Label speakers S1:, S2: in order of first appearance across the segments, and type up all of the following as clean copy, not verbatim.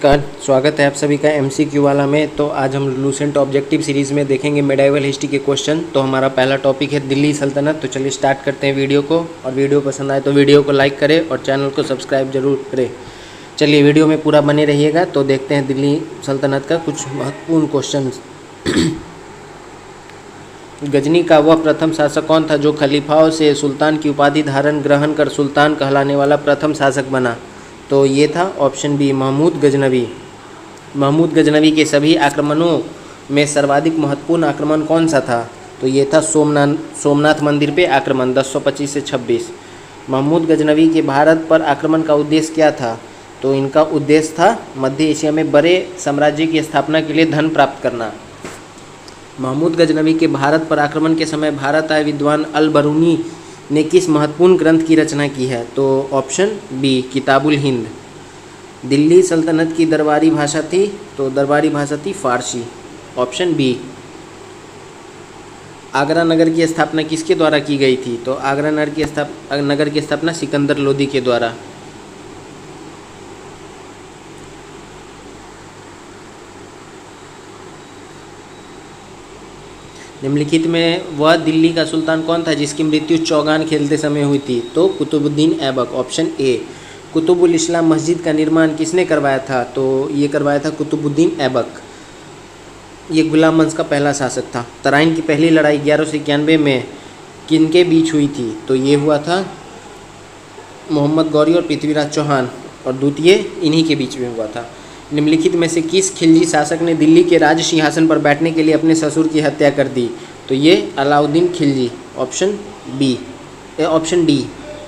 S1: नमस्कार, स्वागत है आप सभी का MCQ वाला में। तो आज हम लूसेंट ऑब्जेक्टिव सीरीज़ में देखेंगे मेडाइवल हिस्ट्री के क्वेश्चन। तो हमारा पहला टॉपिक है दिल्ली सल्तनत। तो चलिए स्टार्ट करते हैं वीडियो को, और वीडियो पसंद आए तो वीडियो को लाइक करें और चैनल को सब्सक्राइब जरूर करें। चलिए वीडियो में पूरा बने रहिएगा। तो देखते हैं दिल्ली सल्तनत का कुछ महत्वपूर्ण क्वेश्चन। गजनी का वह प्रथम शासक कौन था जो खलीफाओं से सुल्तान की उपाधि ग्रहण कर सुल्तान कहलाने वाला प्रथम शासक बना? तो ये था ऑप्शन बी, महमूद गजनवी। महमूद गजनवी के सभी आक्रमणों में सर्वाधिक महत्वपूर्ण आक्रमण कौन सा था? तो ये था सोमनाथ मंदिर पे आक्रमण 1025 से 26। महमूद गजनवी के भारत पर आक्रमण का उद्देश्य क्या था? तो इनका उद्देश्य था मध्य एशिया में बड़े साम्राज्य की स्थापना के लिए धन प्राप्त करना। महमूद गजनवी के भारत पर आक्रमण के समय भारत आए विद्वान अल बरूनी ने किस महत्वपूर्ण ग्रंथ की रचना की है? तो ऑप्शन बी, किताबुल हिंद। दिल्ली सल्तनत की दरबारी भाषा थी, तो दरबारी भाषा थी फारसी, ऑप्शन बी। आगरा नगर की स्थापना किसके द्वारा की गई थी? तो आगरा नगर की स्थापना सिकंदर लोदी के द्वारा। निम्नलिखित में वह दिल्ली का सुल्तान कौन था जिसकी मृत्यु चौगान खेलते समय हुई थी? तो कुतुबुद्दीन ऐबक, ऑप्शन ए। कुतुबुल इस्लाम मस्जिद का निर्माण किसने करवाया था? तो ये करवाया था कुतुबुद्दीन ऐबक। ये गुलाम वंश का पहला शासक था। तराइन की पहली लड़ाई 1191 में किनके बीच हुई थी? तो ये हुआ था मोहम्मद गौरी और पृथ्वीराज चौहान, और द्वितीय इन्हीं के बीच में हुआ था। निम्नलिखित में से किस खिलजी शासक ने दिल्ली के राज सिंहासन पर बैठने के लिए अपने ससुर की हत्या कर दी? तो ये अलाउद्दीन खिलजी, ऑप्शन डी,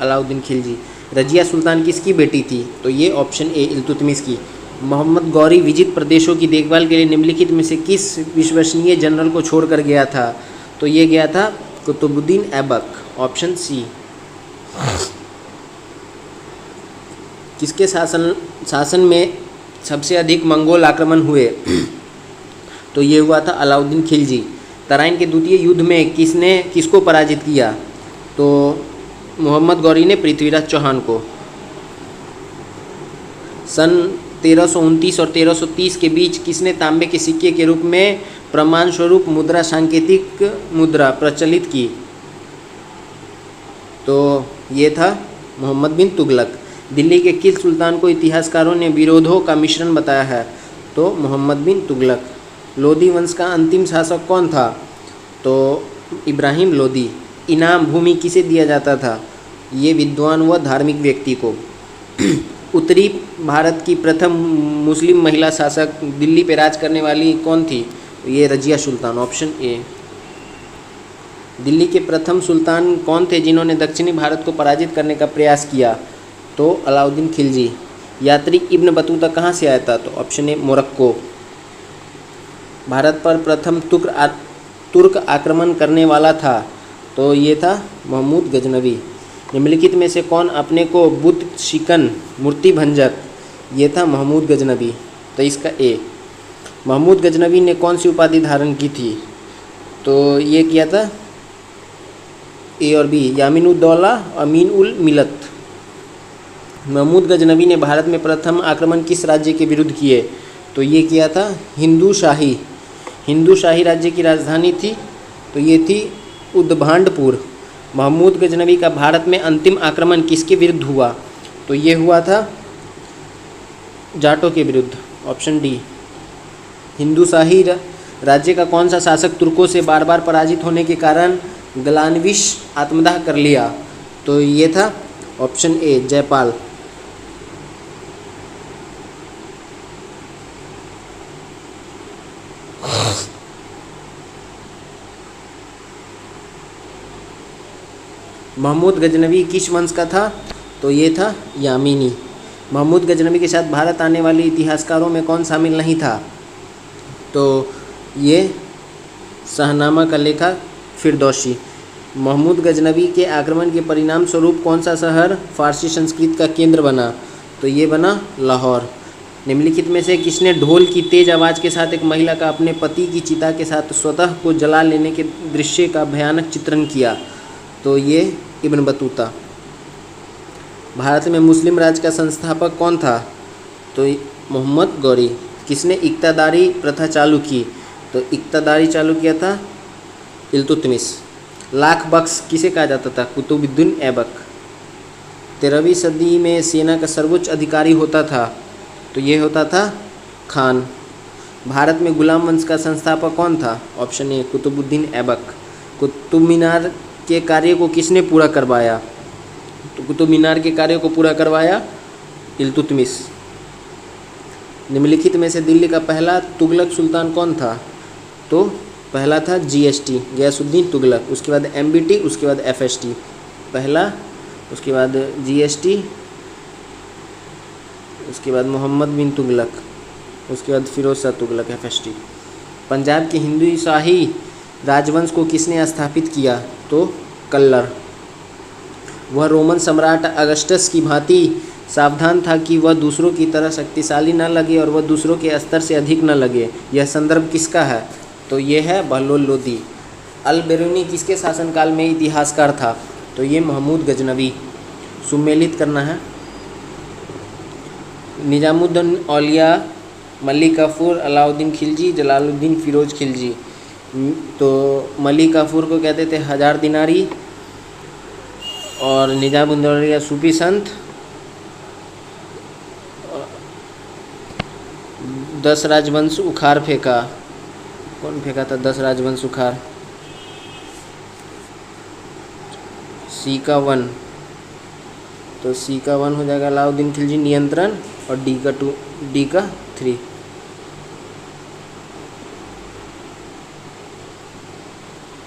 S1: अलाउद्दीन खिलजी। रजिया सुल्तान किसकी बेटी थी? तो ये ऑप्शन ए, इल्तुतमिश की। मोहम्मद गौरी विजित प्रदेशों की देखभाल के लिए निम्नलिखित में से किस विश्वसनीय जनरल को छोड़कर गया था? तो ये गया था कुतुबुद्दीन ऐबक, ऑप्शन सी। किसके शासन में सबसे अधिक मंगोल आक्रमण हुए? तो ये हुआ था अलाउद्दीन खिलजी। तराइन के द्वितीय युद्ध में किसको पराजित किया? तो मोहम्मद गौरी ने पृथ्वीराज चौहान को। सन 1329 और 1330 के बीच किसने तांबे के सिक्के के रूप में प्रमाण स्वरूप मुद्रा सांकेतिक मुद्रा प्रचलित की? तो ये था मोहम्मद बिन तुगलक। दिल्ली के किस सुल्तान को इतिहासकारों ने विरोधों का मिश्रण बताया है? तो मोहम्मद बिन तुगलक। लोदी वंश का अंतिम शासक कौन था? तो इब्राहिम लोदी। इनाम भूमि किसे दिया जाता था? ये विद्वान व धार्मिक व्यक्ति को। उत्तरी भारत की प्रथम मुस्लिम महिला शासक दिल्ली पे राज करने वाली कौन थी? ये रजिया सुल्तान, ऑप्शन ए। दिल्ली के प्रथम सुल्तान कौन थे जिन्होंने दक्षिणी भारत को पराजित करने का प्रयास किया? तो अलाउद्दीन खिलजी। यात्री इब्न बतूता कहाँ से आया था? तो ऑप्शन ए, मोरक्को। भारत पर प्रथम तुर्क आक्रमण करने वाला था? तो ये था महमूद गजनवी। निम्नलिखित में से कौन अपने को बुद्ध शिकन मूर्ति भंजक? ये था महमूद गजनवी, तो इसका ए। महमूद गजनवी ने कौन सी उपाधि धारण की थी? तो ये किया था ए और बी, यामीनुद्दौला अमीन उल मिलत। महमूद गजनवी ने भारत में प्रथम आक्रमण किस राज्य के विरुद्ध किए? तो ये किया था हिंदू शाही राज्य की राजधानी थी, तो ये थी उद्भांडपुर। महमूद गजनवी का भारत में अंतिम आक्रमण किसके विरुद्ध हुआ? तो ये हुआ था जाटों के विरुद्ध, ऑप्शन डी। हिंदू शाही राज्य का कौन सा शासक तुर्कों से बार बार पराजित होने के कारण ग्लानविश आत्मदाह कर लिया? तो ये था ऑप्शन ए, जयपाल। महमूद गजनवी किस वंश का था? तो ये था यामीनी। महमूद गजनवी के साथ भारत आने वाले इतिहासकारों में कौन शामिल नहीं था? तो ये शाहनामा का लेखक फिरदौसी। महमूद गजनवी के आक्रमण के परिणाम स्वरूप कौन सा शहर फारसी संस्कृत का केंद्र बना? तो ये बना लाहौर। निम्नलिखित में से किसने ढोल की तेज आवाज़ के साथ एक महिला का अपने पति की चिता के साथ स्वतः को जला लेने के दृश्य का भयानक चित्रण किया? तो ये इब्न बतूता। भारत में मुस्लिम राज का संस्थापक कौन था? तो मोहम्मद गौरी। किसने इक्तादारी प्रथा चालू की? तो इक्तादारी चालू किया था इल्तुतमिश। लाख बख्श किसे कहा जाता था? कुतुबुद्दीन ऐबक। 13वीं सदी में सेना का सर्वोच्च अधिकारी होता था, तो ये होता था खान। भारत में गुलाम वंश का संस्थापक कौन था? Option A Qutbuddin Aibak. कुतुब मीनार के कार्य को किसने पूरा करवाया? तो कुतुब मीनार के कार्य को पूरा करवाया इल्तुतमिश। निम्नलिखित में से दिल्ली का पहला तुगलक सुल्तान कौन था? तो पहला था GST गयासुद्दीन तुगलक, उसके बाद MBT, उसके बाद FST। पहला, उसके बाद GST, उसके बाद मोहम्मद बिन तुगलक, उसके बाद फिरोज शाह तुगलक FST। पंजाब के हिंदू शाही राजवंश को किसने स्थापित किया? तो कल्लर। वह रोमन सम्राट अगस्टस की भांति सावधान था कि वह दूसरों की तरह शक्तिशाली न लगे और वह दूसरों के स्तर से अधिक न लगे। यह संदर्भ किसका है? तो ये है बहलोल लोदी। अल बेरूनी किसके शासनकाल में इतिहासकार था? तो ये महमूद गजनवी। सुमेलित करना है। निजामुद्दीन औलिया, मलिक काफूर, अलाउद्दीन खिलजी, जलालुद्दीन फिरोज खिलजी। तो मलिक काफूर को कहते थे 1000 दिनारी और निजामुद्दीन औलिया सूफी संत। 10 राजवंश उखाड़ फेंका। कौन फेंका था 10 राजवंश उखाड़? सी का 1, तो सी का 1 हो जाएगा अलाउद्दीन खिलजी नियंत्रण, और डी का 2, डी का 3।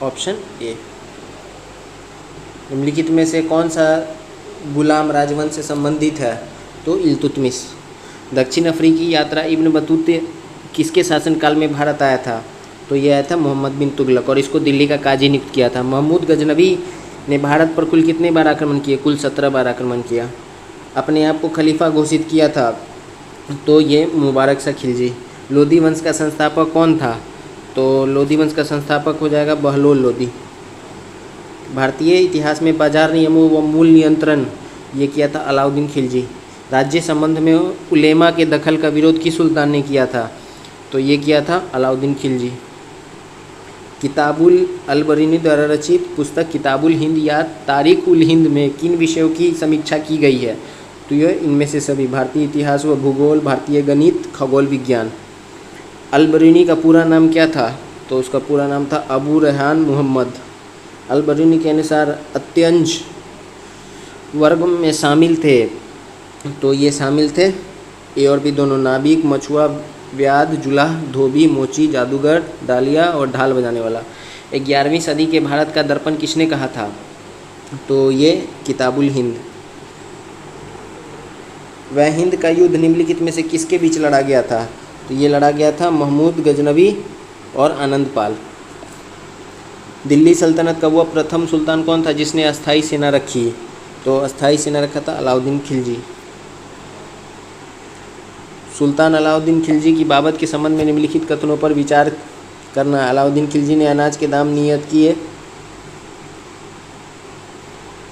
S1: Option A. निम्नलिखित में से कौन सा गुलाम राजवंश से संबंधित है? तो इल्तुतमिश। दक्षिण अफ्रीकी यात्रा इब्न बतूते किसके शासनकाल में भारत आया था? तो यह आया था मोहम्मद बिन तुगलक, और इसको दिल्ली का काजी नियुक्त किया था। महमूद गजनवी ने भारत पर कुल कितने बार आक्रमण किए? कुल 17 बार आक्रमण किया। अपने आप को खलीफा घोषित किया था? तो ये मुबारक शाह खिलजी। लोदी वंश का संस्थापक कौन था? तो लोदी वंश का संस्थापक हो जाएगा बहलोल लोदी। भारतीय इतिहास में बाजार नियमों व मूल नियंत्रण ये किया था अलाउद्दीन खिलजी। राज्य संबंध में उलेमा के दखल का विरोध किस सुल्तान ने किया था? तो ये किया था अलाउद्दीन खिलजी। किताबुल अलबरीनी द्वारा रचित पुस्तक किताबुल हिंद या तारीख उल हिंद में किन विषयों की समीक्षा की गई है? तो यह इनमें से सभी: भारतीय इतिहास व भूगोल, भारतीय गणित, खगोल विज्ञान। अलबरीनी का पूरा नाम क्या था? तो उसका पूरा नाम था अबू रेहान मुहम्मद। अलबरीनी के अनुसार अत्यंज वर्ग में शामिल थे, तो ये शामिल थे ए और बी दोनों: नाबिक, मछुआ, व्याध, जुलाह, धोबी, मोची, जादूगर, डालिया और ढाल बजाने वाला। 11वीं सदी के भारत का दर्पण किसने कहा था? तो ये किताबुल हिंद। वह हिंद का युद्ध निम्नलिखित में से किसके बीच लड़ा गया था? तो ये लड़ा गया था महमूद गजनवी और आनंद पाल। दिल्ली सल्तनत का वह प्रथम सुल्तान कौन था जिसने अस्थाई सेना रखी? तो अस्थाई सेना रखा था अलाउद्दीन खिलजी। सुल्तान अलाउद्दीन खिलजी की बाबत के संबंध में निम्नलिखित कथनों पर विचार करना। अलाउद्दीन खिलजी ने अनाज के दाम नियत किए।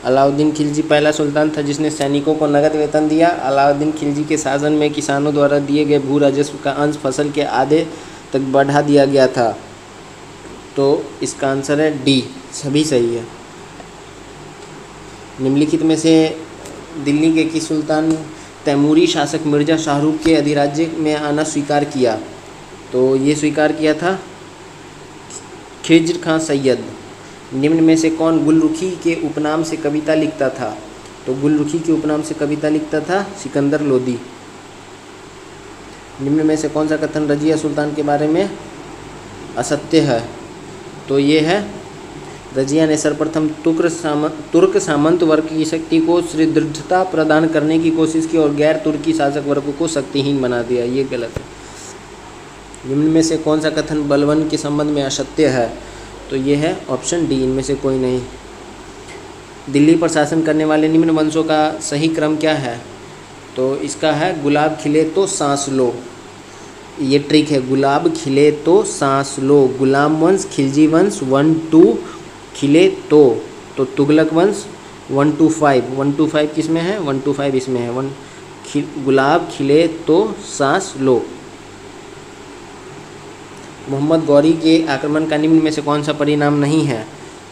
S1: अलाउद्दीन खिलजी पहला सुल्तान था जिसने सैनिकों को नगद वेतन दिया। अलाउद्दीन खिलजी के शासन में किसानों द्वारा दिए गए भू राजस्व का अंश फसल के आधे तक बढ़ा दिया गया था। तो इसका आंसर है डी, सभी सही है। निम्नलिखित में से दिल्ली के किस सुल्तान तैमूरी शासक मिर्जा शाहरुख के अधिराज्य में आना स्वीकार किया? तो ये स्वीकार किया था खिज्र खां सैयद। निम्न में से कौन गुलरुखी के उपनाम से कविता लिखता था? तो गुलरुखी के उपनाम से कविता लिखता था सिकंदर लोदी। निम्न में से कौन सा कथन रजिया सुल्तान के बारे में असत्य है? तो ये है रजिया ने सर्वप्रथम तुर्क सामंत वर्ग की शक्ति को सुदृढ़ता प्रदान करने की कोशिश की और गैर तुर्की शासक वर्ग को शक्तिहीन बना दिया। ये गलत है। निम्न में से कौन सा कथन बलवन के संबंध में असत्य है? तो ये है ऑप्शन डी, इनमें से कोई नहीं। दिल्ली पर शासन करने वाले निम्न वंशों का सही क्रम क्या है? तो इसका है गुलाब खिले तो सांस लो। ये ट्रिक है, गुलाब खिले तो सांस लो। गुलाम वंश, खिलजी वंश 1 2, खिले तो तुगलक वंश 1 to 5। 1 to 5 किस में है? 1 to 5 इसमें है। 1 गुलाब खिले तो सांस लो। मोहम्मद गौरी के आक्रमण का निम्न में से कौन सा परिणाम नहीं है?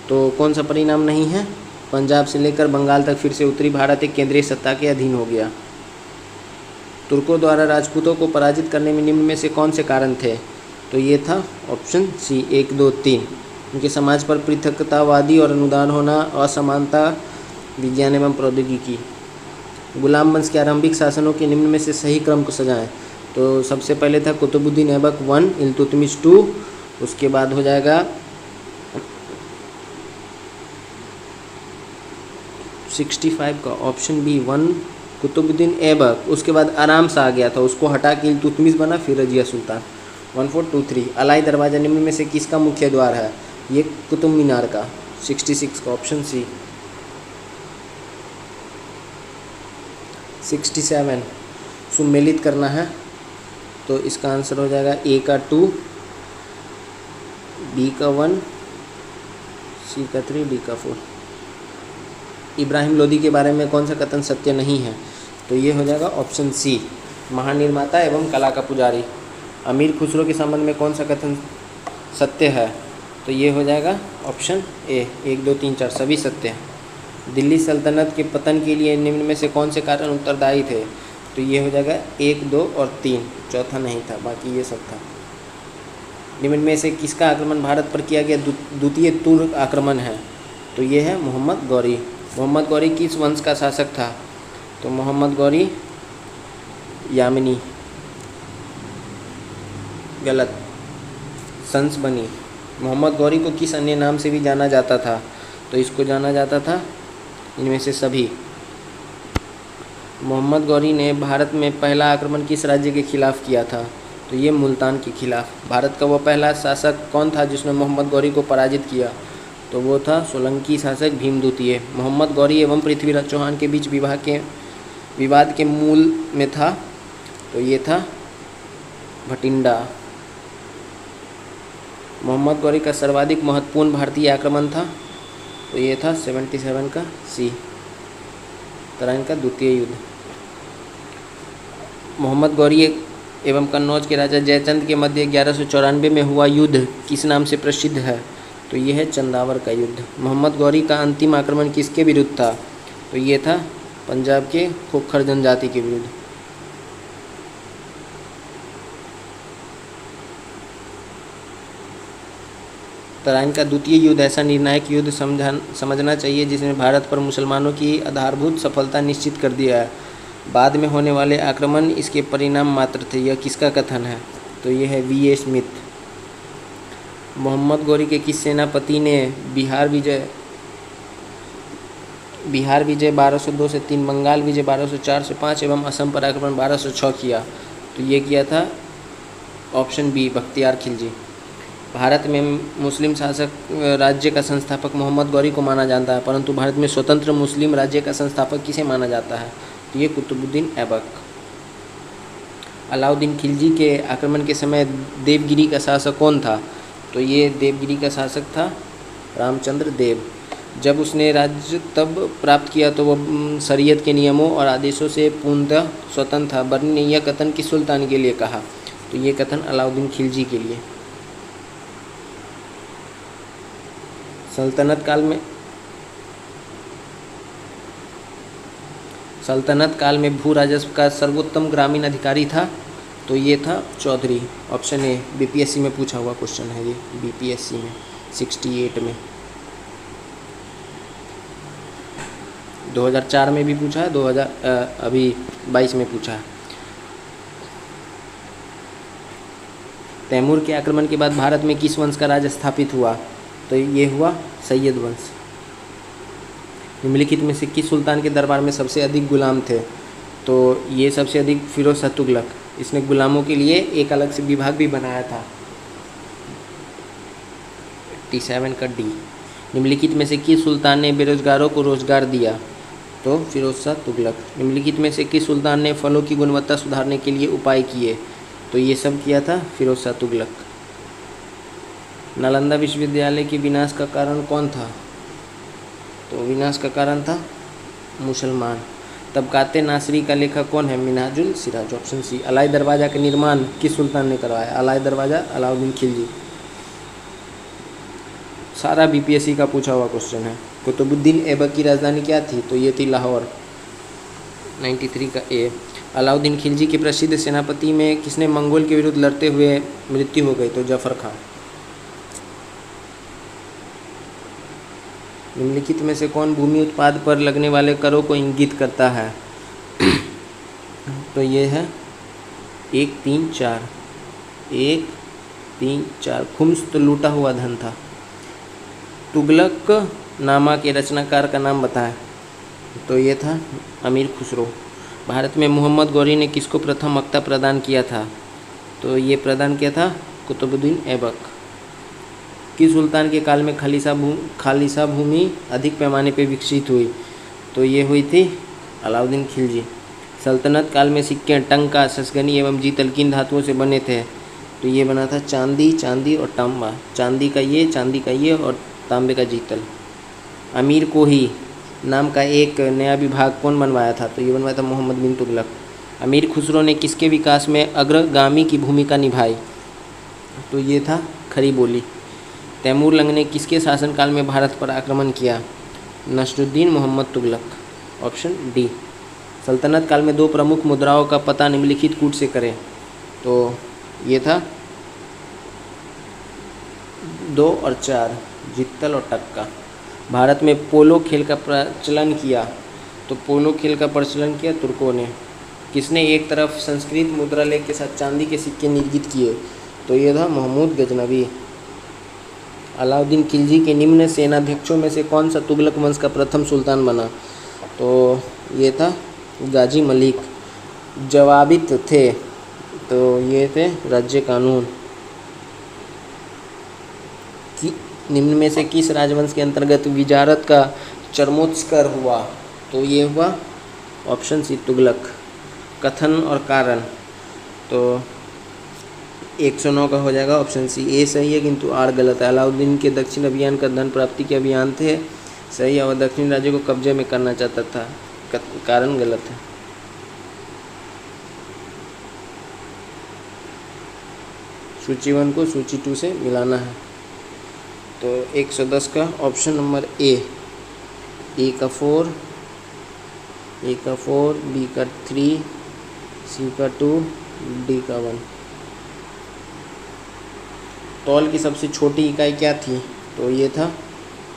S1: तो कौन सा परिणाम नहीं है? पंजाब से लेकर बंगाल तक फिर से उत्तरी भारत एक केंद्रीय सत्ता के अधीन हो गया। तुर्कों द्वारा राजपूतों को पराजित करने में निम्न में से कौन से कारण थे? तो ये था ऑप्शन सी 1, 2, 3। उनके समाज पर पृथकतावादी और अनुदान होना, असमानता, विज्ञान एवं प्रौद्योगिकी। गुलाम वंश के आरंभिक शासनों के निम्न में से सही क्रम को सजाएं। तो सबसे पहले था कुतुबुद्दीन ऐबक 1, इल्तुतमिश 2, उसके बाद हो जाएगा 65 का ऑप्शन बी 1 कुतुबुद्दीन ऐबक। उसके बाद आराम सा आ गया था, उसको हटा के इल्तुतमिश बना, फिर रजिया सुल्तान। 1423 अलाई दरवाज़ा निम्न में से किसका मुख्य द्वार है? ये कुतुब मीनार का। 66 का ऑप्शन सी। 67 सुमेलित करना है, तो इसका आंसर हो जाएगा ए का 2, बी का 1, सी का 3, डी का 4। इब्राहिम लोदी के बारे में कौन सा कथन सत्य नहीं है? तो ये हो जाएगा ऑप्शन सी, महानिर्माता एवं कला का पुजारी। अमीर खुसरो के संबंध में कौन सा कथन सत्य है? तो ये हो जाएगा ऑप्शन ए, 1, 2, 3, 4 सभी सत्य हैं। दिल्ली सल्तनत के पतन के लिए निम्न में से कौन से कारण उत्तरदायी थे? तो ये हो जाएगा 1, 2 और 3, चौथा नहीं था, बाकी ये सब था। निम्न में से किसका आक्रमण भारत पर किया गया द्वितीय तुर्क आक्रमण है? तो ये है मोहम्मद गौरी। मोहम्मद गौरी किस वंश का शासक था? तो मोहम्मद गौरी यामिनी, गलत, संस बनी। मोहम्मद गौरी को किस अन्य नाम से भी जाना जाता था? तो इसको जाना जाता था इनमें से सभी। मोहम्मद गौरी ने भारत में पहला आक्रमण किस राज्य के खिलाफ किया था? तो ये मुल्तान के खिलाफ। भारत का वो पहला शासक कौन था जिसने मोहम्मद गौरी को पराजित किया? तो वो था सोलंकी शासक भीम द्वितीय। मोहम्मद गौरी एवं पृथ्वीराज चौहान के बीच विवाद के मूल में था, तो ये था भटिंडा। मोहम्मद गौरी का सर्वाधिक महत्वपूर्ण भारतीय आक्रमण था, तो ये था 77 का सी, तराइन का द्वितीय युद्ध। मोहम्मद गौरी एवं कन्नौज के राजा जयचंद के मध्य 1194 में हुआ युद्ध किस नाम से प्रसिद्ध है? तो ये है चंदावर का युद्ध। मोहम्मद गौरी का अंतिम आक्रमण किसके विरुद्ध था? तो ये था पंजाब के खोखर जनजाति के विरुद्ध। तराइन का द्वितीय युद्ध ऐसा निर्णायक युद्ध समझना चाहिए जिसने भारत पर मुसलमानों की आधारभूत सफलता निश्चित कर दिया है। बाद में होने वाले आक्रमण इसके परिणाम मात्र थे। यह किसका कथन है? तो यह है V.A. स्मिथ। मोहम्मद गौरी के किस सेनापति ने बिहार विजय 1202 से 3, बंगाल विजय 1204 से 5 एवं असम पर आक्रमण 1206 किया? तो ये किया था ऑप्शन बी, बख्तियार खिलजी। भारत में मुस्लिम शासक राज्य का संस्थापक मोहम्मद गौरी को माना जाता है, परंतु भारत में स्वतंत्र मुस्लिम राज्य का संस्थापक किसे माना जाता है? तो ये कुतुबुद्दीन ऐबक। अलाउद्दीन खिलजी के आक्रमण के समय देवगिरी का शासक कौन था? तो ये देवगिरी का शासक था रामचंद्र देव। जब उसने राज्य तब प्राप्त किया तो वह शरीयत के नियमों और आदेशों से पूर्णतः स्वतंत्र था। बर्नी ने यह कथन किस सुल्तान के लिए कहा? तो ये कथन अलाउद्दीन खिलजी के लिए। सल्तनत काल में भू राजस्व का सर्वोत्तम ग्रामीण अधिकारी था, तो ये था चौधरी। ऑप्शन ए, बीपीएससी में पूछा हुआ क्वेश्चन है ये, बीपीएससी में 68 में। 2004 में भी पूछा है, अभी 22 में पूछा है। तैमूर के आक्रमण के बाद भारत में किस वंश का राज स्थापित हुआ? तो ये हुआ सैयद वंश। निम्नलिखित में से किस सुल्तान के दरबार में सबसे अधिक गुलाम थे? तो ये सबसे अधिक फिरोज शाह तुगलक। इसने गुलामों के लिए एक अलग से विभाग भी बनाया था। 87 का डी। निम्नलिखित में से किस सुल्तान ने बेरोजगारों को रोजगार दिया? तो फिरोज शाह तुगलक। निम्नलिखित में से किस सुल्तान ने फलों की गुणवत्ता सुधारने के लिए उपाय किए? तो ये सब किया था फिरोज शाह तुगलक। नालंदा विश्वविद्यालय के विनाश का कारण कौन था? तो विनाश का कारण था मुसलमान। तबकाते नासरी का लेखक कौन है? Minhajul Siraj, option C. अलाई दरवाज़ा का निर्माण किस सुल्तान ने करवाया? अलाई दरवाज़ा अलाउद्दीन खिलजी। सारा बीपीएससी का पूछा हुआ क्वेश्चन है। कुतुबुद्दीन ऐबक की राजधानी क्या थी? तो ये थी लाहौर। 93 का ए। अलाउद्दीन खिलजी के प्रसिद्ध सेनापति में किसने मंगोल के विरुद्ध लड़ते हुए मृत्यु हो गई? तो जफर खान। निम्नलिखित में से कौन भूमि उत्पाद पर लगने वाले करों को इंगित करता है? तो ये है 1, 3, 4। 1, 3, 4। खुम्स तो लूटा हुआ धन था। तुगलक नामा के रचनाकार का नाम बताएं। तो ये था अमीर खुसरो। भारत में मोहम्मद गौरी ने किसको प्रथम मक्ता प्रदान किया था? तो ये प्रदान किया था कुतुबुद्दीन ऐबक। किस सुल्तान के काल में खालिसा भूमि अधिक पैमाने पर विकसित हुई? तो ये हुई थी अलाउद्दीन खिलजी। सल्तनत काल में सिक्के टंका, ससगनी एवं जीतल धातुओं से बने थे? तो ये बना था चांदी और तांबा। चांदी का ये और तांबे का जीतल। अमीर कोही नाम का एक नया विभाग कौन बनवाया था? तो ये बनवाया था मोहम्मद बिन तुगलक। अमीर खुसरो ने किसके विकास में अग्रगामी की भूमिका निभाई? तो ये था खरी बोली। तैमूर लंग ने किसके शासनकाल में भारत पर आक्रमण किया? Nasruddin Mohammad Tughlaq, option D. सल्तनत काल में 2 प्रमुख मुद्राओं का पता निम्नलिखित कूट से करें। तो ये था 2 और 4, जित्तल और टक्का। भारत में पोलो खेल का प्रचलन किया? तो पोलो खेल का प्रचलन किया तुर्कों ने। किसने एक तरफ संस्कृत मुद्रा लेख के साथ चांदी के सिक्के निर्मित किए? तो ये था महमूद गजनवी। अलाउद्दीन खिलजी के निम्न सेनाध्यक्षों में से कौन सा तुगलक वंश का प्रथम सुल्तान बना? तो ये था गाजी मलिक। जवाबित थे? तो ये थे राज्य कानून। निम्न में से किस राजवंश के अंतर्गत विजारत का चरमोत्कर्ष हुआ? तो ये हुआ ऑप्शन सी तुगलक। कथन और कारण? तो 109 का हो जाएगा ऑप्शन सी। ए सही है किंतु आर गलत है। अलाउद्दीन के दक्षिण अभियान का धन प्राप्ति के अभियान थे, सही है। और दक्षिण राज्य को कब्जे में करना चाहता था, कारण गलत है। सूची 1 को सूची 2 से मिलाना है। तो 110 का ऑप्शन नंबर ए का 4, ए का 4, बी का 3, सी का 2, डी का 1। तौल की सबसे छोटी इकाई क्या थी? तो ये था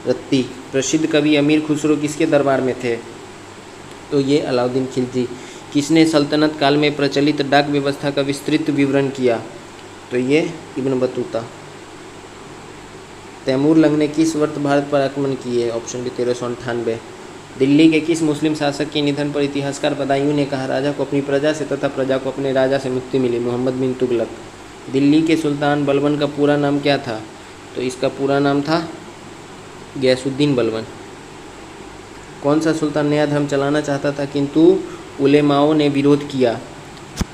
S1: रत्ती। प्रसिद्ध कवि अमीर खुसरो किसके दरबार में थे? तो ये अलाउद्दीन खिलजी। किसने सल्तनत काल में प्रचलित डाक व्यवस्था का विस्तृत विवरण किया? तो ये इब्न बतूता। तैमूर लंग ने किस वर्ष भारत पर आक्रमण किए? Option D 1398। दिल्ली के किस मुस्लिम शासक के निधन पर इतिहासकार बदायूं ने कहा, राजा को अपनी प्रजा से तथा प्रजा को अपने राजा से मुक्ति मिली? मोहम्मद बिन तुगलक। दिल्ली के सुल्तान बलबन का पूरा नाम क्या था? तो इसका पूरा नाम था गयासुद्दीन बलबन। कौन सा सुल्तान नया धर्म चलाना चाहता था किंतु उलेमाओं ने विरोध किया?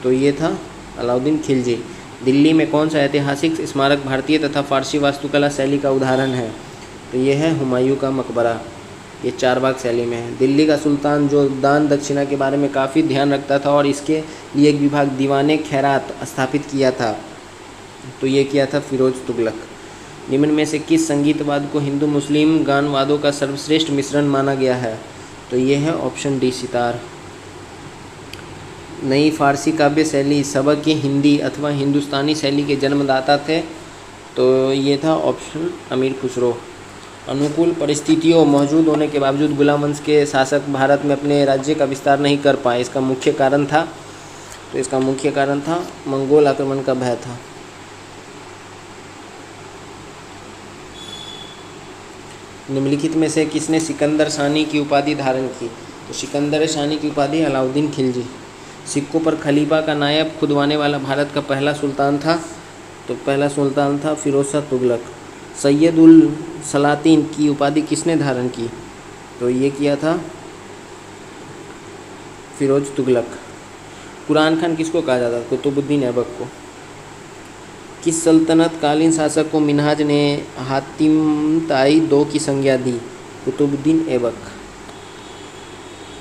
S1: तो ये था अलाउद्दीन खिलजी। दिल्ली में कौन सा ऐतिहासिक स्मारक भारतीय तथा फारसी वास्तुकला शैली का उदाहरण है? तो ये है हुमायूं का मकबरा। ये 4 बाग शैली में है। दिल्ली का सुल्तान जो दान दक्षिणा के बारे में काफ़ी ध्यान रखता था और इसके लिए एक विभाग दीवाने खैरात स्थापित किया था, तो ये किया था फिरोज तुगलक। निम्न में से किस संगीतवाद को हिंदू मुस्लिम गानवादों का सर्वश्रेष्ठ मिश्रण माना गया है? तो ये है ऑप्शन डी सितार। नई फारसी काव्य शैली सबक की हिंदी अथवा हिंदुस्तानी शैली के जन्मदाता थे? तो ये था ऑप्शन अमीर खुसरो। अनुकूल परिस्थितियों मौजूद होने के बावजूद गुलाम वंश के शासक भारत में अपने राज्य का विस्तार नहीं कर पाए, इसका मुख्य कारण था? तो इसका मुख्य कारण था मंगोल आक्रमण का भय था। निम्नलिखित में से किसने सिकंदर सानी की उपाधि धारण की? तो सिकंदर सानी की उपाधि अलाउद्दीन खिलजी। सिक्कों पर खलीफा का नायब खुदवाने वाला भारत का पहला सुल्तान था? तो पहला सुल्तान था फिरोज शाह तुगलक। सैयद उल सलातीन की उपाधि किसने धारण की? तो ये किया था फिरोज तुगलक। कुरान खान किसको कहा जाता था? कुतुबुद्दीन ऐबक को। किस सल्तनत कालीन शासक को मिन्हाज ने हातिम ताई 2 की संज्ञा दी? कुतुबुद्दीन ऐबक।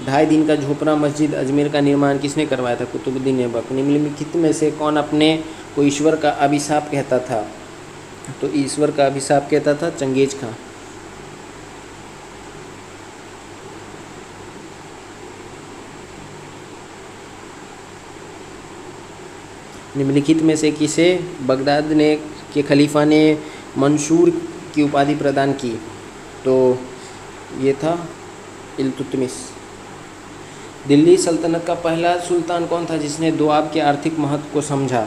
S1: 2.5 दिन का झोपड़ा मस्जिद अजमेर का निर्माण किसने करवाया था? कुतुबुद्दीन ऐबक। निम्नलिखित में से कौन अपने को ईश्वर का अभिशाप कहता था? तो ईश्वर का अभिशाप कहता था चंगेज खां। निम्नलिखित में से किसे बगदाद ने के खलीफा ने मंसूर की उपाधि प्रदान की? तो ये था इल्तुतमिश। दिल्ली सल्तनत का पहला सुल्तान कौन था जिसने दोआब के आर्थिक महत्व को समझा?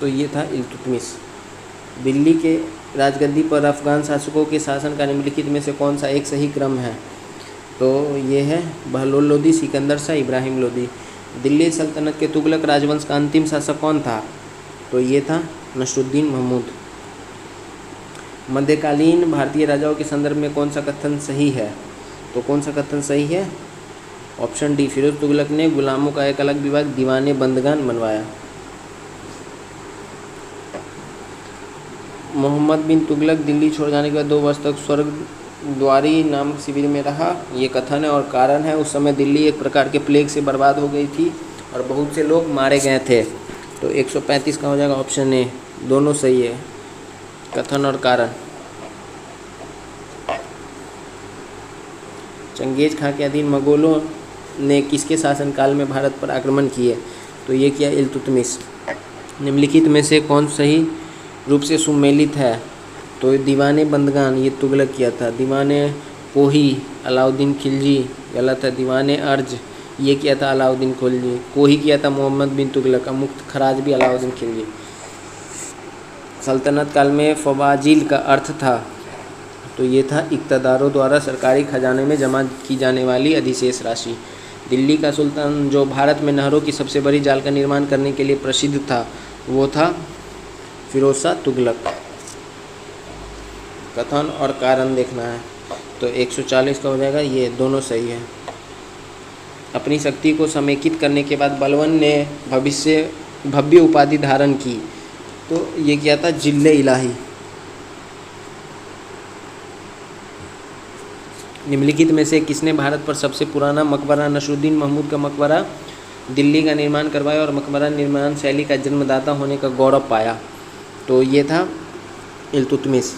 S1: तो ये था इल्तुतमिश। दिल्ली के राजगद्दी पर अफगान शासकों के शासन का निम्नलिखित में से कौन सा एक सही क्रम है? तो ये है बहलोल लोदी, सिकंदर शाह, इब्राहिम लोदी। दिल्ली सल्तनत के तुगलक राजवंश का अंतिम शासक कौन था? तो ये था नसरुद्दीन महमूद। मध्यकालीन भारतीय राजाओं के संदर्भ में कौन सा कथन सही है? तो कौन सा कथन सही है? ऑप्शन डी, फिरोज तुगलक ने गुलामों का एक अलग विभाग दीवाने बंदगान बनवाया। मोहम्मद बिन तुगलक दिल्ली छोड़ जाने के बाद 2 वर्ष तक स्वर्गद्वारी नामक शिविर में रहा। ये कथन है और कारण है उस समय दिल्ली एक प्रकार के प्लेग से बर्बाद हो गई थी और बहुत से लोग मारे गए थे। तो 135 का हो जाएगा ऑप्शन ए। दोनों सही है, कथन और कारण। चंगेज खां के अधीन मंगोलों ने किसके शासनकाल में भारत पर आक्रमण किए? तो ये किया इल्तुतमिश। निम्नलिखित में से कौन सही रूप से सुमेलित है? तो दीवाने बंदगान ये तुगलक किया था। दीवाने कोही अलाउद्दीन खिलजी गलत है। दीवाने अर्ज ये किया था अलाउद्दीन खिलजी। कोही किया था मोहम्मद बिन तुगलक। मुक्त खराज भी अलाउद्दीन खिलजी। सल्तनत काल में फवाजिल का अर्थ था? तो ये था इक़्तिदारों द्वारा सरकारी खजाने में जमा की जाने वाली अधिशेष राशि। दिल्ली का सुल्तान जो भारत में नहरों की सबसे बड़ी जाल का निर्माण करने के लिए प्रसिद्ध था वो था फिरोज शाह तुगलक। कथन और कारण देखना है। तो 140 का हो जाएगा ये। दोनों सही है। अपनी शक्ति को समेकित करने के बाद बलबन ने भव्य उपाधि धारण की। तो ये क्या था? जिल्ले इलाही। निम्नलिखित में से किसने भारत पर सबसे पुराना मकबरा नसरुद्दीन महमूद का मकबरा दिल्ली का निर्माण करवाया और मकबरा निर्माण शैली का जन्मदाता होने का गौरव पाया? तो ये था इल्तुतमिश।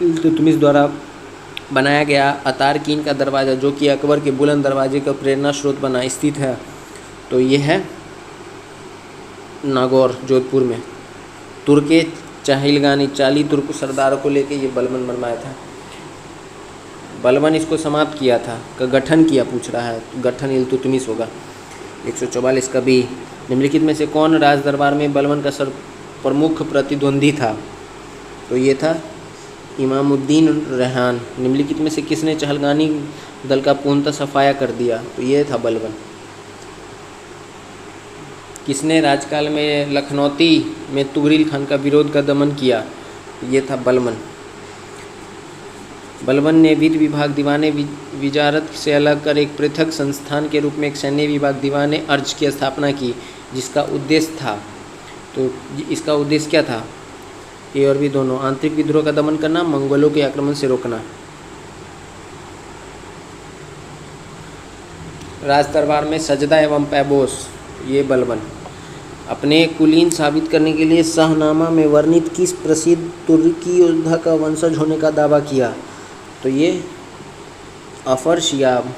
S1: इल्तुतमिश द्वारा बनाया गया अतारकीन का दरवाज़ा जो कि अकबर के बुलंद दरवाजे का प्रेरणा स्रोत बना स्थित है। तो ये है नागौर जोधपुर में। तुर्के चाहिलगानी 40 तुर्क सरदारों को लेके ये बलबन बनवाया था। बलबन इसको समाप्त किया था का गठन किया पूछ रहा है। तो गठन इल्तुतमिश होगा। 144 का बी। निम्नलिखित में से कौन राज दरबार में बलबन का प्रमुख प्रतिद्वंदी था? तो ये था इमामुद्दीन रेहान। निम्नलिखित में से किसने चहलगानी दल का पूर्णतः सफाया कर दिया? तो ये था बलबन। किसने राजकाल में लखनौती में तुगरिल खान का विरोध का दमन किया? तो ये था बलबन। बलबन ने वित्त विभाग दीवाने विजारत से अलग कर एक पृथक संस्थान के रूप में एक सैन्य विभाग दीवाने अर्ज की स्थापना की जिसका उद्देश्य था। तो इसका उद्देश्य क्या था? ए और बी दोनों। आंतरिक विद्रोह का दमन करना, मंगोलों के आक्रमण से रोकना। राज दरबार में सजदा एवं पैबोस ये बलबन। अपने कुलीन साबित करने के लिए शाहनामा में वर्णित किस प्रसिद्ध तुर्की योद्धा का वंशज होने का दावा किया? तो ये अफर शियाब।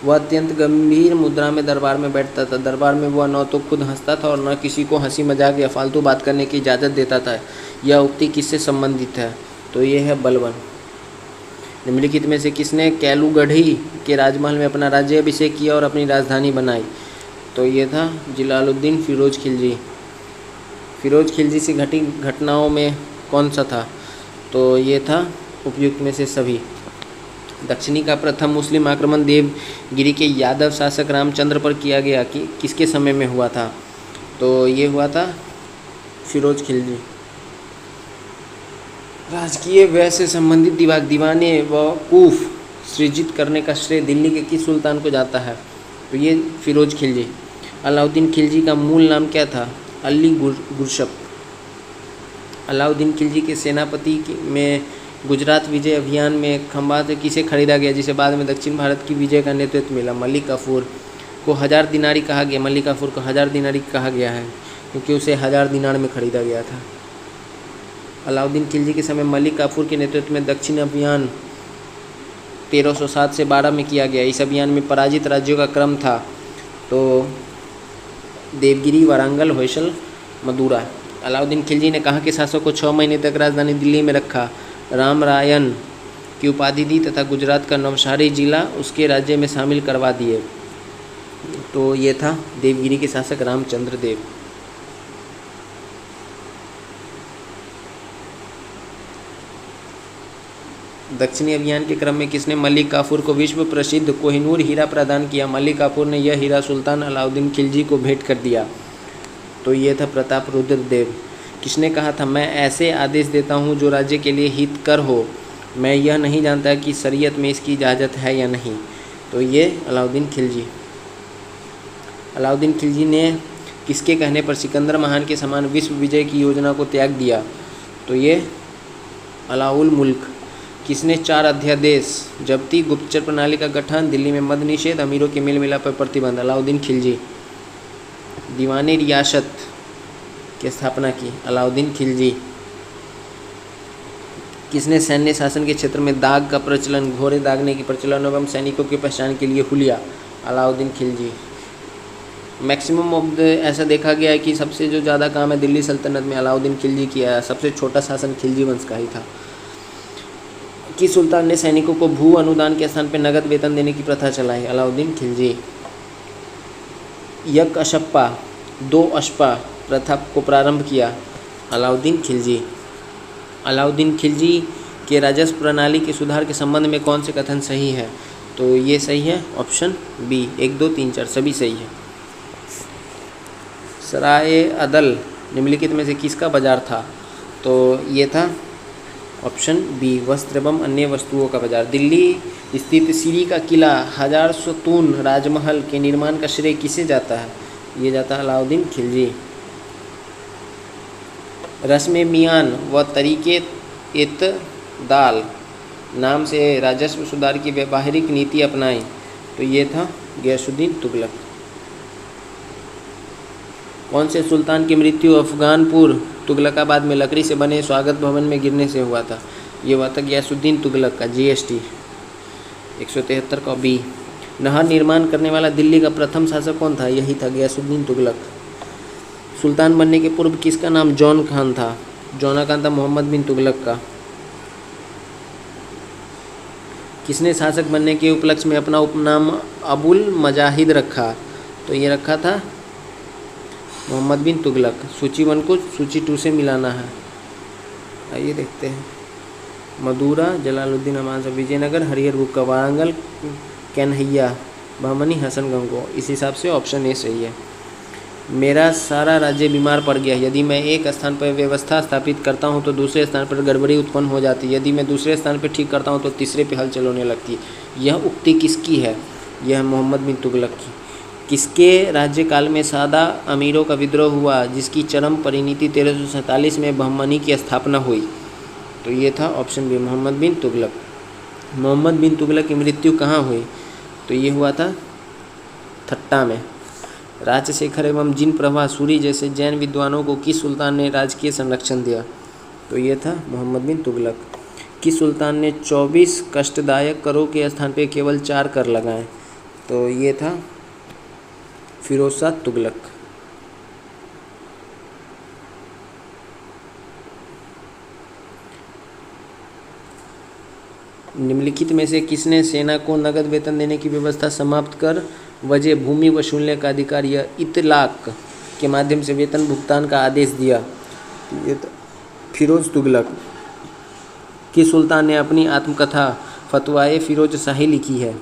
S1: वह अत्यंत गंभीर मुद्रा में दरबार में बैठता था। दरबार में वह न तो खुद हंसता था और न किसी को हंसी मजाक या फालतू बात करने की इजाज़त देता था। यह उक्ति किससे संबंधित है? तो ये है बलबन। निम्नलिखित में से किसने कैलूगढ़ी के राजमहल में अपना राज्याभिषेक किया और अपनी राजधानी बनाई? तो ये था जलालुद्दीन फिरोज खिलजी। फिरोज खिलजी से घटी घटनाओं में कौन सा था? तो ये था उपयुक्त में से सभी। दक्षिणी का प्रथम मुस्लिम आक्रमण देवगिरी के यादव शासक रामचंद्र पर किया गया कि किसके समय में हुआ था? तो ये हुआ था फिरोज खिलजी। राजकीय व्यय से संबंधित दीवाने वकूफ सृजित करने का श्रेय दिल्ली के किस सुल्तान को जाता है? तो ये फिरोज खिलजी। अलाउद्दीन खिलजी का मूल नाम क्या था? अली गुरशप। अलाउद्दीन खिलजी के सेनापति में गुजरात विजय अभियान में खंभात किसे खरीदा गया जिसे बाद में दक्षिण भारत की विजय का नेतृत्व मिला? मलिक काफूर को 1000 दिनारी कहा गया। मलिक काफूर को 1000 दिनारी कहा गया है क्योंकि उसे 1000 दिनार में खरीदा गया था। अलाउद्दीन खिलजी के समय मलिक काफूर के नेतृत्व में दक्षिण अभियान 1307 से 12 में किया गया। इस अभियान में पराजित राज्यों का क्रम था तो देवगिरी, वारंगल, होयसल, मदुरा। अलाउद्दीन खिलजी ने कहाँ के शासक को 6 महीने तक राजधानी दिल्ली में रखा? रामरायन की उपाधि दी तथा गुजरात का नवसारी जिला उसके राज्य में शामिल करवा दिए। तो ये था देवगिरी के शासक रामचंद्र देव। दक्षिणी अभियान के क्रम में किसने मलिक काफूर को विश्व प्रसिद्ध कोहिनूर हीरा प्रदान किया? मलिक काफूर ने यह हीरा सुल्तान अलाउद्दीन खिलजी को भेंट कर दिया। तो ये था प्रताप रुद्र देव। किसने कहा था मैं ऐसे आदेश देता हूँ जो राज्य के लिए हितकर हो, मैं यह नहीं जानता कि शरीयत में इसकी इजाज़त है या नहीं? तो ये अलाउद्दीन खिलजी। अलाउद्दीन खिलजी ने किसके कहने पर सिकंदर महान के समान विश्व विजय की योजना को त्याग दिया? तो ये अलाउल मुल्क। किसने 4 अध्यादेश जब्ती, गुप्तचर प्रणाली का गठन, दिल्ली में मद निषेध, अमीरों के मेल मिलाप पर प्रतिबंध? अलाउद्दीन खिलजी। दीवानी रियासत की स्थापना की? अलाउद्दीन खिलजी। किसने सैन्य शासन के क्षेत्र में दाग का प्रचलन, घोड़े दागने की प्रचलन एवं सैनिकों की पहचान के लिए हुलिया? Alauddin Khilji. Maximum of the ऐसा देखा गया है कि सबसे जो ज़्यादा काम है दिल्ली सल्तनत में अलाउद्दीन खिलजी किया है। सबसे छोटा शासन खिलजी वंश का ही था। कि सुल्तान ने सैनिकों को भू अनुदान के स्थान पर नगद वेतन देने की प्रथा चलाई? अलाउद्दीन खिलजी। यक अशप्पा 2 अशपा प्रथा को प्रारंभ किया? अलाउद्दीन खिलजी। अलाउद्दीन खिलजी के राजस्व प्रणाली के सुधार के संबंध में कौन से कथन सही है? तो ये सही है ऑप्शन बी। 1, 2, 3, 4 सभी सही है। सराय अदल निम्नलिखित में से किसका बाजार था? तो ये था ऑप्शन बी, वस्त्र एवं अन्य वस्तुओं का बाजार। दिल्ली स्थित सीरी का किला, 1000 सतून राजमहल के निर्माण का श्रेय किसे जाता है? ये जाता है अलाउद्दीन खिलजी। रस्म मियान व तरीके इत्दाल नाम से राजस्व सुधार की व्यावहारिक नीति अपनाई? तो ये था गयासुद्दीन तुगलक। कौन से सुल्तान की मृत्यु अफगानपुर तुगलकाबाद में लकड़ी से बने स्वागत भवन में गिरने से हुआ था? ये हुआ था गयासुद्दीन तुगलक का। GST 173 का बी। नहर निर्माण करने वाला दिल्ली का प्रथम शासक कौन था? यही था गयासुद्दीन तुगलक। सुल्तान बनने के पूर्व किसका नाम जॉन खान था? जॉना खान था मोहम्मद बिन तुगलक का। किसने शासक बनने के उपलक्ष्य में अपना उपनाम अबुल मजाहिद रखा? तो ये रखा था मोहम्मद बिन तुगलक। सूची 1 को सूची 2 से मिलाना है। आइए देखते हैं। मदुरा, जलालुद्दीन अमान, विजयनगर, हरिहर बुक्का, वारंगल, कन्हैया, बहमनी, हसन गंगो। इस हिसाब से ऑप्शन ए सही है। मेरा सारा राज्य बीमार पड़ गया। यदि मैं एक स्थान पर व्यवस्था स्थापित करता हूं तो दूसरे स्थान पर गड़बड़ी उत्पन्न हो जाती है। यदि मैं दूसरे स्थान पर ठीक करता हूं तो तीसरे पे हलचल होने लगती है। यह उक्ति किसकी है? यह मोहम्मद बिन तुगलक की। किसके राज्यकाल में सादा अमीरों का विद्रोह हुआ जिसकी चरम परिणति 1347 में बहमनी की स्थापना हुई? तो ये था ऑप्शन बी, मोहम्मद बिन तुगलक। मोहम्मद बिन तुगलक की मृत्यु कहाँ हुई? तो ये हुआ था थट्टा में। राजशेखर एवं जिन प्रभा सूरी जैसे जैन विद्वानों को किस सुल्तान ने राजकीय संरक्षण दिया? तो ये था मोहम्मद बिन तुगलक। किस सुल्तान ने 24 कष्टदायक करों के स्थान पर केवल 4 कर लगाए? तो ये था फिरोज शाह तुगलक। निम्नलिखित में से किसने सेना को नगद वेतन देने की व्यवस्था समाप्त कर वजह भूमि वसूलने का अधिकार या इतलाक के माध्यम से वेतन भुगतान का आदेश दिया? ये फिरोज तुगलक। किस सुल्तान ने अपनी आत्मकथा फतवाए फिरोज शाही लिखी है?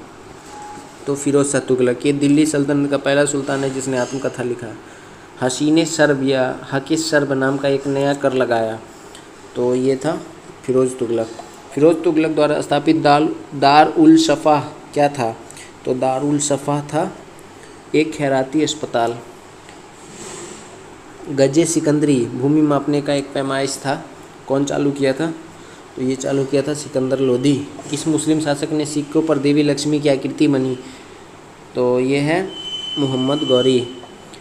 S1: तो फिरोज शाह तुगलक। ये दिल्ली सल्तनत का पहला सुल्तान है जिसने आत्मकथा लिखा। हसीने सर्ब या हकी सर्ब नाम का एक नया कर लगाया? तो ये था फिरोज तुगलक। फिरोज तुगलक द्वारा स्थापित दार उल शफा क्या था? तो दार उल शफा था एक खैराती अस्पताल। गजे सिकंदरी भूमि मापने का एक पैमाइश था। कौन चालू किया था? तो ये चालू किया था सिकंदर लोधी। किस मुस्लिम शासक ने सिक्कों पर देवी लक्ष्मी की आकृति बनी? तो ये है मोहम्मद गौरी।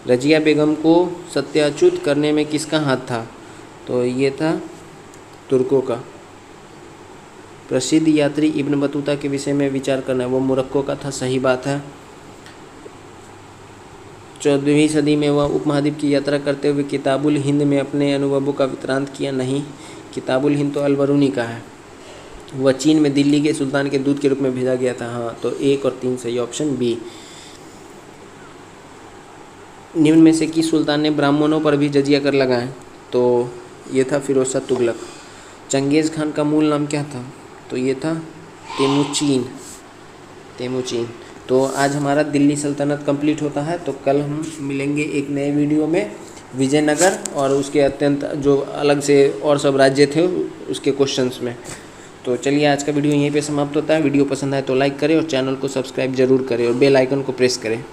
S1: रजिया बेगम को सत्याच्युत करने में किसका हाथ था? तो ये था तुर्कों का। प्रसिद्ध यात्री इब्न बतूता के विषय में विचार करना है, वो मोरक्को का था। सही बात है। 14वीं सदी में वह उपमहाद्वीप की यात्रा करते हुए किताबुल हिंद में अपने अनुभवों का वितरण किया। नहीं, किताबुल हिंद तो अल-बरूनी का है। वह चीन में दिल्ली के सुल्तान के दूत के रूप में भेजा गया था। हाँ, तो 1 और 3 सही, ऑप्शन बी। निम्न में से किस सुल्तान ने ब्राह्मणों पर भी जजिया कर लगाए? तो ये था फिरोज शाह तुगलक। चंगेज़ खान का मूल नाम क्या था? तो ये था तेमुचीन। तो आज हमारा दिल्ली सल्तनत कंप्लीट होता है। तो कल हम मिलेंगे एक नए वीडियो में विजयनगर और उसके अत्यंत जो अलग से और सब राज्य थे उसके क्वेश्चंस में। तो चलिए, आज का वीडियो यहीं पे समाप्त होता है। वीडियो पसंद आए तो लाइक करें और चैनल को सब्सक्राइब जरूर करें और बेल आइकन को प्रेस करें।